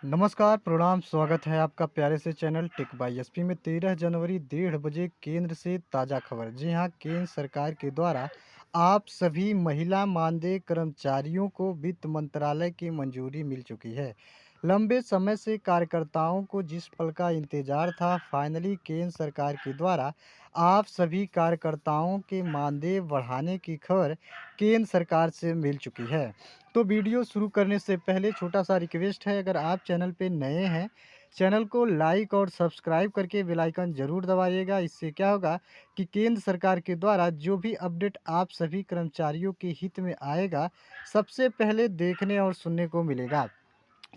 नमस्कार, प्रणाम, स्वागत है आपका प्यारे से चैनल टेक बाय एसपी में 13 जनवरी 1:30 बजे केंद्र से ताज़ा खबर। जी हाँ, केंद्र सरकार के द्वारा आप सभी महिला मानदेय कर्मचारियों को वित्त मंत्रालय की मंजूरी मिल चुकी है। लंबे समय से कार्यकर्ताओं को जिस पल का इंतजार था, फाइनली केंद्र सरकार के द्वारा आप सभी कार्यकर्ताओं के मानदेय बढ़ाने की खबर केंद्र सरकार से मिल चुकी है। तो वीडियो शुरू करने से पहले छोटा-सा रिक्वेस्ट है, अगर आप चैनल पे नए हैं, चैनल को लाइक और सब्सक्राइब करके बेल आइकन ज़रूर दबाइएगा। इससे क्या होगा कि केंद्र सरकार के द्वारा जो भी अपडेट आप सभी कर्मचारियों के हित में आएगा, सबसे पहले देखने और सुनने को मिलेगा।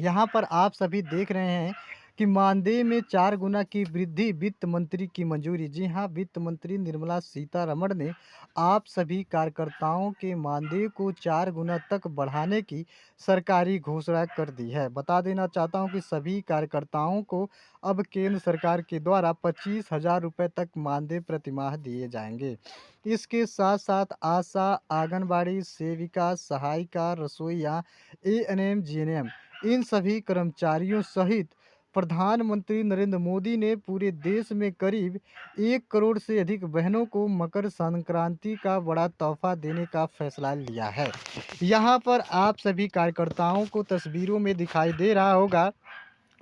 यहाँ पर आप सभी देख रहे हैं कि मानदेय में 4 गुना की वृद्धि वित्त मंत्री की मंजूरी। जी हाँ, वित्त मंत्री निर्मला सीतारमण ने आप सभी कार्यकर्ताओं के मानदेय को 4 गुना तक बढ़ाने की सरकारी घोषणा कर दी है। बता देना चाहता हूँ कि सभी कार्यकर्ताओं को अब केंद्र सरकार के द्वारा 25,000 रुपये तक मानदेय प्रतिमाह दिए जाएंगे। इसके साथ साथ आशा, आंगनबाड़ी सेविका, सहायिका, रसोइया, एएनएम, जीएनएम इन सभी कर्मचारियों सहित प्रधानमंत्री नरेंद्र मोदी ने पूरे देश में करीब 1 करोड़ से अधिक बहनों को मकर संक्रांति का बड़ा तोहफा देने का फैसला लिया है। यहाँ पर आप सभी कार्यकर्ताओं को तस्वीरों में दिखाई दे रहा होगा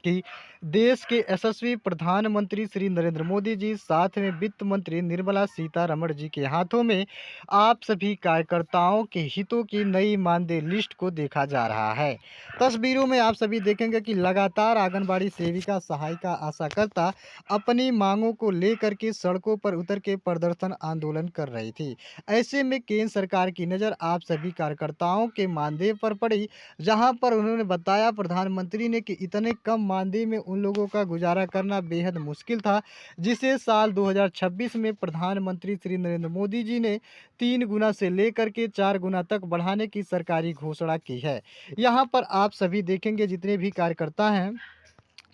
कि देश के यशस्वी प्रधानमंत्री श्री नरेंद्र मोदी जी, साथ में वित्त मंत्री निर्मला सीतारमण जी के हाथों में आप सभी कार्यकर्ताओं के हितों की नई मानदेय लिस्ट को देखा जा रहा है। तस्वीरों में आप सभी देखेंगे कि लगातार आंगनबाड़ी सेविका, सहायिका, आशाकर्ता अपनी मांगों को लेकर के सड़कों पर उतर के प्रदर्शन आंदोलन कर रही थी। ऐसे में केंद्र सरकार की नज़र आप सभी कार्यकर्ताओं के मानदेय पर पड़ी, जहां पर उन्होंने बताया प्रधानमंत्री ने कि इतने कम मानदेय में उन लोगों का गुजारा करना बेहद मुश्किल था, जिसे साल 2026 में प्रधानमंत्री श्री नरेंद्र मोदी जी ने 3 गुना से लेकर के 4 गुना तक बढ़ाने की सरकारी घोषणा की है। यहाँ पर आप सभी देखेंगे जितने भी कार्यकर्ता हैं,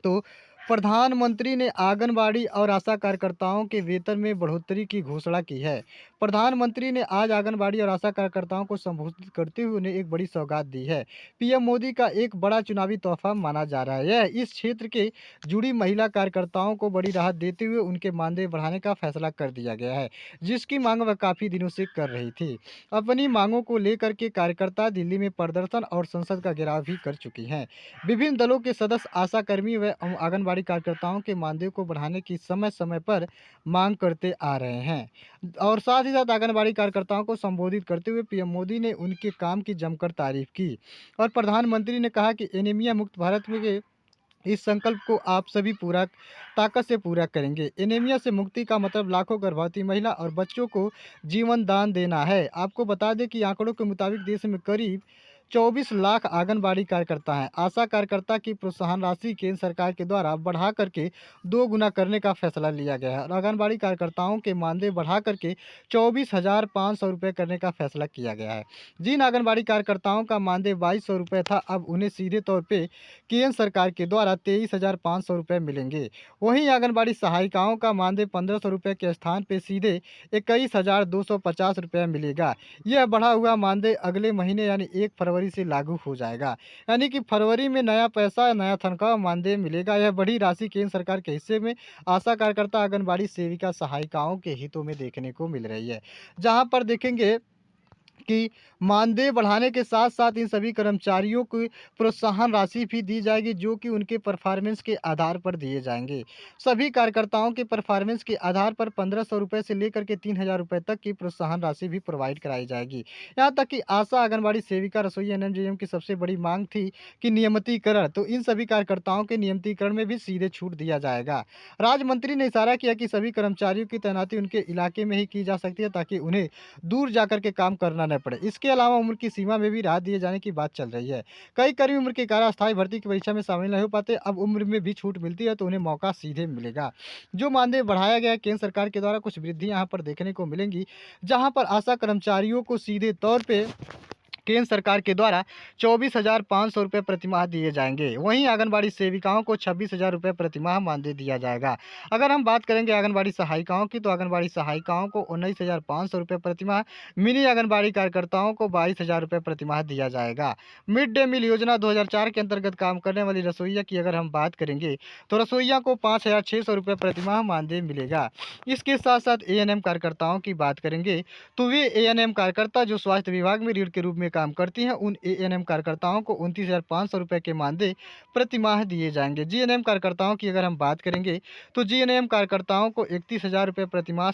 तो प्रधानमंत्री ने आंगनबाड़ी और आशा कार्यकर्ताओं के वेतन में बढ़ोतरी की घोषणा की है। प्रधानमंत्री ने आज आंगनबाड़ी और आशा कार्यकर्ताओं को संबोधित करते हुए उन्हें एक बड़ी सौगात दी है। पीएम मोदी का एक बड़ा चुनावी तोहफा माना जा रहा है। यह इस क्षेत्र के जुड़ी महिला कार्यकर्ताओं को बड़ी राहत देते हुए उनके मानदेय बढ़ाने का फैसला कर दिया गया है, जिसकी मांग वह काफ़ी दिनों से कर रही थी। अपनी मांगों को लेकर के कार्यकर्ता दिल्ली में प्रदर्शन और संसद का घेराव भी कर चुकी हैं। विभिन्न दलों के सदस्य, आशाकर्मी व आंगनबाड़ी कार्यकर्ताओं के मानदेय को बढ़ाने की समय समय पर मांग करते आ रहे हैं और साथ ही साथ आंगनबाड़ी कार्यकर्ताओं को संबोधित करते हुए पीएम मोदी ने उनके काम की जमकर तारीफ की और प्रधानमंत्री ने कहा कि एनीमिया मुक्त भारत में के इस संकल्प को आप सभी पूरा ताकत से पूरा करेंगे। एनीमिया से मुक्ति का मतलब लाखों गर्भवती महिला और बच्चों को जीवन दान देना है। आपको बता दें कि आंकड़ों के मुताबिक देश में करीब 24 लाख आंगनबाड़ी कार्यकर्ता हैं। आशा कार्यकर्ता की प्रोत्साहन राशि केंद्र सरकार के द्वारा बढ़ा करके 2 गुना करने का फैसला लिया गया है और आंगनबाड़ी कार्यकर्ताओं के मानदेय बढ़ा करके 24,500 रुपये करने का फैसला किया गया है। जिन आंगनबाड़ी कार्यकर्ताओं का मानदेय 2,200 रुपये था, अब उन्हें सीधे तौर पे केंद्र सरकार के द्वारा 23,500 रुपये मिलेंगे। वहीं आंगनबाड़ी सहायिकाओं का मानदेय 1,500 रुपये के स्थान पे सीधे 21,250 रुपये मिलेगा। यह बढ़ा हुआ मानदेय अगले महीने यानी 1 फरवरी से लागू हो जाएगा। यानी कि फरवरी में नया पैसा, नया तनख्वाह मानदेय मिलेगा। यह बड़ी राशि केंद्र सरकार के हिस्से में आशा कार्यकर्ता, आंगनबाड़ी सेविका, सहायिकाओं के हितों में देखने को मिल रही है। जहाँ पर देखेंगे कि मानदेय बढ़ाने के साथ-साथ इन सभी कर्मचारियों को प्रोत्साहन राशि भी दी जाएगी, जो कि उनके परफ़ॉर्मेंस के आधार पर दिए जाएँगे। सभी कार्यकर्ताओं के परफ़ॉर्मेंस के आधार पर 1,500 रुपये से लेकर के 3,000 रुपये तक की प्रोत्साहन राशि भी प्रोवाइड कराई जाएगी। यहाँ तक कि आशा, आंगनबाड़ी सेविका, रसोई, एनएम की सबसे बड़ी माँग थी कि नियमितीकरण, तो इन सभी कार्यकर्ताओं के नियमितीकरण में भी सीधे छूट दिया जाएगा। राज्य मंत्री ने इशारा किया कि सभी कर्मचारियों की तैनाती उनके इलाके में ही की जा सकती है, ताकि उन्हें दूर जाकर के काम करना न पड़े। इसके अलावा उम्र की सीमा में भी राहत दिए जाने की बात चल रही है। कई कर्मी उम्र के कारण अस्थायी भर्ती की परीक्षा में शामिल नहीं हो पाते, अब उम्र में भी छूट मिलती है तो उन्हें मौका सीधे मिलेगा। जो मानदेय बढ़ाया गया है केंद्र सरकार के द्वारा, कुछ वृद्धि यहाँ पर देखने को मिलेंगी, जहाँ पर आशा कर्मचारियों को सीधे तौर पे केंद्र सरकार के द्वारा 24,500 रुपये प्रतिमाह दिए जाएंगे। वहीं आंगनबाड़ी सेविकाओं को 26,000 रुपये प्रतिमाह मानदेय दिया जाएगा। अगर हम बात करेंगे आंगनबाड़ी सहायिकाओं की, तो आंगनबाड़ी सहायिकाओं को 19,500 रुपये प्रतिमाह, मिनी आंगनबाड़ी कार्यकर्ताओं को 22,000 रुपये प्रतिमाह दिया जाएगा। मिड डे मील योजना 2004 के अंतर्गत काम करने वाली रसोइया की अगर हम बात करेंगे तो रसोइया को 5,600 रुपये प्रतिमाह मानदेय मिलेगा। इसके साथ साथ एएनएम कार्यकर्ताओं की बात करेंगे तो वे एएनएम कार्यकर्ता जो स्वास्थ्य विभाग में रीढ़ के रूप में काम करती हैं, उन एएनएम कार्यकर्ताओं को 29,500 रुपये के मानदेय प्रतिमाह दिए जाएंगे। जीएनएम कार्यकर्ताओं की अगर हम बात करेंगे तो जीएनएम कार्यकर्ताओं को 31,000 रुपये प्रतिमाह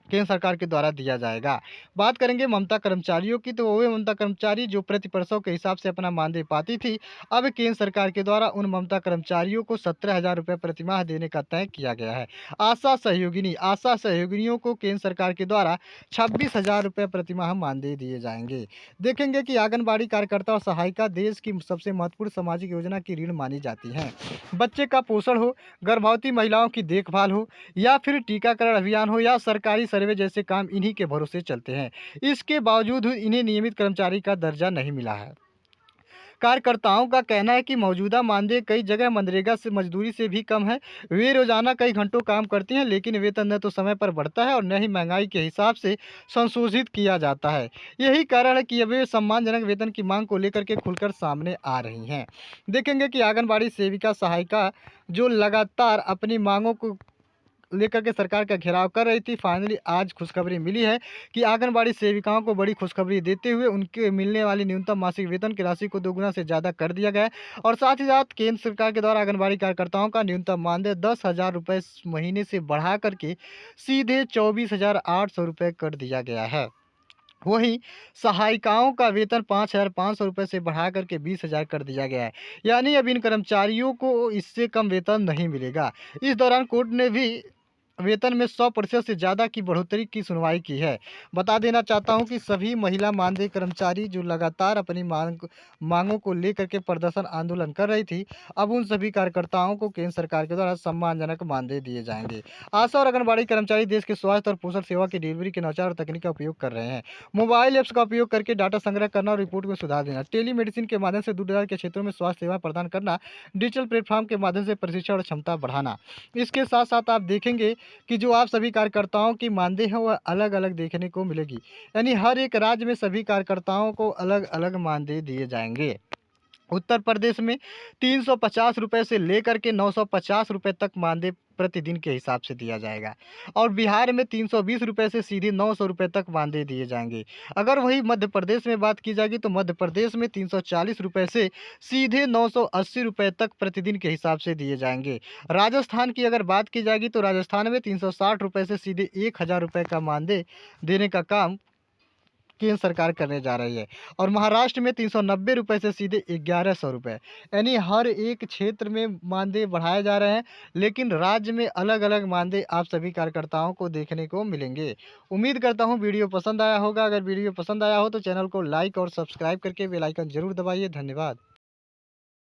केंद्र सरकार के द्वारा दिया जाएगा। बात करेंगे ममता कर्मचारियों की, तो वे ममता कर्मचारी जो प्रति प्रसव के हिसाब से अपना मानदेय पाती थी, अब केंद्र सरकार के द्वारा उन ममता कर्मचारियों को 17,000 रुपये प्रतिमाह देने का तय किया गया है। आशा सहयोगिनियों को केंद्र सरकार के द्वारा 26,000 रुपये प्रतिमाह मानदेय दिए जाएंगे। देखेंगे कि आंगनबाड़ी कार्यकर्ता और सहायिका देश की सबसे महत्वपूर्ण सामाजिक योजना की रीढ़ मानी जाती हैं। बच्चे का पोषण हो, गर्भवती महिलाओं की देखभाल हो, या फिर टीकाकरण अभियान हो, या सरकारी सर्वे जैसे काम इन्हीं के भरोसे चलते हैं। इसके बावजूद इन्हें नियमित कर्मचारी का दर्जा नहीं मिला है। कार्यकर्ताओं का कहना है कि मौजूदा मानदेय कई जगह मनरेगा से मजदूरी से भी कम है। वे रोजाना कई घंटों काम करती हैं, लेकिन वेतन न तो समय पर बढ़ता है और न ही महंगाई के हिसाब से संशोधित किया जाता है। यही कारण है कि अब वे सम्मानजनक वेतन की मांग को लेकर के खुलकर सामने आ रही हैं। देखेंगे कि आंगनबाड़ी सेविका सहायिका जो लगातार अपनी मांगों को लेकर के सरकार का घेराव कर रही थी, फाइनली आज खुशखबरी मिली है कि आंगनबाड़ी सेविकाओं को बड़ी खुशखबरी देते हुए उनके मिलने वाली न्यूनतम मासिक वेतन की राशि को 2 गुना से ज़्यादा कर दिया गया है। और साथ ही साथ केंद्र सरकार के द्वारा आंगनबाड़ी कार्यकर्ताओं का न्यूनतम मानदेय 10,000 रुपये महीने से बढ़ा करके सीधे 24,800 रुपये कर दिया गया है। वहीं सहायिकाओं का वेतन 5,500 रुपये से बढ़ा करके 20,000 कर दिया गया है। यानी अब इन कर्मचारियों को इससे कम वेतन नहीं मिलेगा। इस दौरान कोर्ट ने भी वेतन में 100% से ज़्यादा की बढ़ोतरी की सुनवाई की है। बता देना चाहता हूं कि सभी महिला मानदेय कर्मचारी जो लगातार अपनी मांगों को लेकर के प्रदर्शन आंदोलन कर रही थी, अब उन सभी कार्यकर्ताओं को केंद्र सरकार के द्वारा सम्मानजनक मानदेय दिए जाएंगे। आशा और आंगनबाड़ी कर्मचारी देश के स्वास्थ्य और पोषण सेवा की डिलीवरी के नवाचार और तकनीक का उपयोग कर रहे हैं। मोबाइल ऐप्स का उपयोग करके डाटा संग्रह करना और रिपोर्ट में सुधार देना, टेलीमेडिसिन के माध्यम से दूर दराज के क्षेत्रों में स्वास्थ्य सेवाएं प्रदान करना, डिजिटल प्लेटफॉर्म के माध्यम से प्रशिक्षण और क्षमता बढ़ाना। इसके साथ साथ आप देखेंगे कि जो आप सभी कार्यकर्ताओं की मानदेय है वह अलग अलग देखने को मिलेगी। यानी हर एक राज्य में सभी कार्यकर्ताओं को अलग अलग मानदेय दिए जाएंगे। उत्तर प्रदेश में 350 रुपये से लेकर के 950 रुपये तक मानदेय प्रतिदिन के हिसाब से दिया जाएगा। और बिहार में 320 रुपये से सीधे 900 रुपये तक मानदेय दिए जाएंगे। अगर वही मध्य प्रदेश में बात की जाएगी तो मध्य प्रदेश में 340 रुपये से सीधे 980 रुपये तक प्रतिदिन के हिसाब से दिए जाएंगे। राजस्थान की अगर बात की जाएगी तो राजस्थान में 360 रुपये से सीधे 1,000 रुपये का मानदेय देने का काम केंद्र सरकार करने जा रही है। और महाराष्ट्र में 390 रुपये से सीधे 1,100 रुपये। यानी हर एक क्षेत्र में मानदेय बढ़ाए जा रहे हैं, लेकिन राज्य में अलग अलग मानदेय आप सभी कार्यकर्ताओं को देखने को मिलेंगे। उम्मीद करता हूँ वीडियो पसंद आया होगा। अगर वीडियो पसंद आया हो तो चैनल को लाइक और सब्सक्राइब करके बेल आइकन जरूर दबाइए। धन्यवाद।